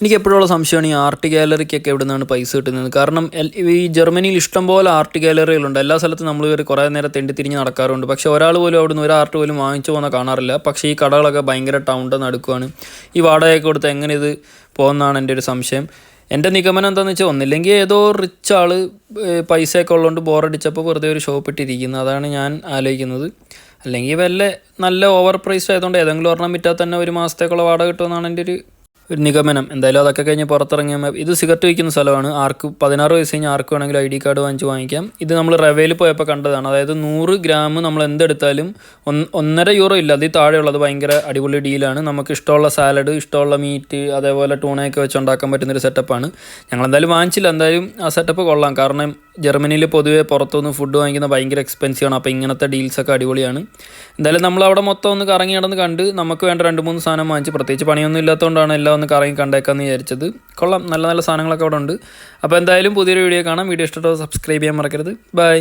എനിക്ക് എപ്പോഴുള്ള സംശയമാണ് ഈ ആർട്ട് ഗാലറിക്കൊക്കെ എവിടെ നിന്നാണ് പൈസ കിട്ടുന്നത്. കാരണം ഈ ജർമ്മനിയിൽ ഇഷ്ടംപോലെ ആർട്ട് ഗാലറികളുണ്ട്. എല്ലാ സ്ഥലത്തും നമ്മൾ കയറി കുറേ നേരം തെണ്ടി തിരിഞ്ഞ് നടക്കാറുണ്ട്. പക്ഷേ ഒരാൾ പോലും അവിടെ നിന്ന് ഒരു ആർട്ട് പോലും വാങ്ങിച്ചു പോകുന്ന കാണാറില്ല. പക്ഷേ ഈ കടകളൊക്കെ ഭയങ്കര ടൗണിൻ്റെ നടുക്കുവാണ്. ഈ വാടകയൊക്കെ കൊടുത്ത് എങ്ങനെ ഇത് പോകുന്നതാണ് എൻ്റെ ഒരു സംശയം. എൻ്റെ നിഗമനം എന്താണെന്ന് വെച്ചാൽ, ഒന്നില്ലെങ്കിൽ ഏതോ റിച്ച് ആൾ പൈസയൊക്കെ ഉള്ളതുകൊണ്ട് ബോറടിച്ചപ്പോൾ വെറുതെ ഒരു ഷോപ്പ് ഇട്ടിരിക്കുന്നത്, അതാണ് ഞാൻ ആലോചിക്കുന്നത്. അല്ലെങ്കിൽ വല്ല നല്ല ഓവർ പ്രൈസ് ആയതുകൊണ്ട് ഏതെങ്കിലും ഒരെണ്ണം വിറ്റാൽ തന്നെ ഒരു മാസത്തേക്കുള്ള വാടക കിട്ടുമെന്നാണ് എൻ്റെ ഒരു നിഗമനം. എന്തായാലും അതൊക്കെ കഴിഞ്ഞ് പുറത്തിറങ്ങിയാൽ ഇത് സിഗരറ്റ് വയ്ക്കുന്ന സ്ഥലമാണ്. 16 വയസ്സ് കഴിഞ്ഞാൽ ആർക്ക് വേണമെങ്കിലും ID കാർഡ് വാങ്ങിക്കാം. ഇത് നമ്മൾ റവയിൽ പോയപ്പോൾ കണ്ടതാണ്. അതായത് 100 ഗ്രാം നമ്മൾ എന്തെടുത്താലും €1.5 ഇല്ല, അതിൽ താഴെയുള്ളത് ഭയങ്കര അടിപൊളി ഡീലാണ്. നമുക്ക് ഇഷ്ടമുള്ള സാലഡ്, ഇഷ്ടമുള്ള മീറ്റ്, അതേപോലെ ടൂണയൊക്കെ വെച്ച് ഉണ്ടാക്കാൻ പറ്റുന്നൊരു സെറ്റപ്പാണ്. ഞങ്ങളെന്തായാലും വാങ്ങിച്ചില്ല. എന്തായാലും ആ സെറ്റപ്പ് കൊള്ളാം. കാരണം ജർമ്മനിയിൽ പൊതുവെ പുറത്തുനിന്ന് ഫുഡ് വാങ്ങിക്കുന്നത് ഭയങ്കര എക്സ്പെൻസീവാണ്. അപ്പോൾ ഇങ്ങനത്തെ ഡീൽസൊക്കെ അടിപൊളിയാണ്. എന്തായാലും നമ്മളവിടെ മൊത്തം ഒന്ന് കറങ്ങി നടന്ന് കണ്ട് നമുക്ക് വേണ്ട 2-3 സാധനം വാങ്ങിച്ച്, പ്രത്യേകിച്ച് പണിയൊന്നും ഇല്ലാത്തതുകൊണ്ടാണ് എല്ലാം ഒന്ന് കറങ്ങി കണ്ടേക്കാമെന്ന് വിചാരിച്ചത്. കൊള്ളാം, നല്ല നല്ല സാധനങ്ങളൊക്കെ അവിടെ ഉണ്ട്. അപ്പോൾ എന്തായാലും പുതിയൊരു വീഡിയോ കാണാം. വീഡിയോ ഇഷ്ടപ്പെട്ടോ സബ്സ്ക്രൈബ് ചെയ്യാൻ മറക്കരുത്. ബൈ.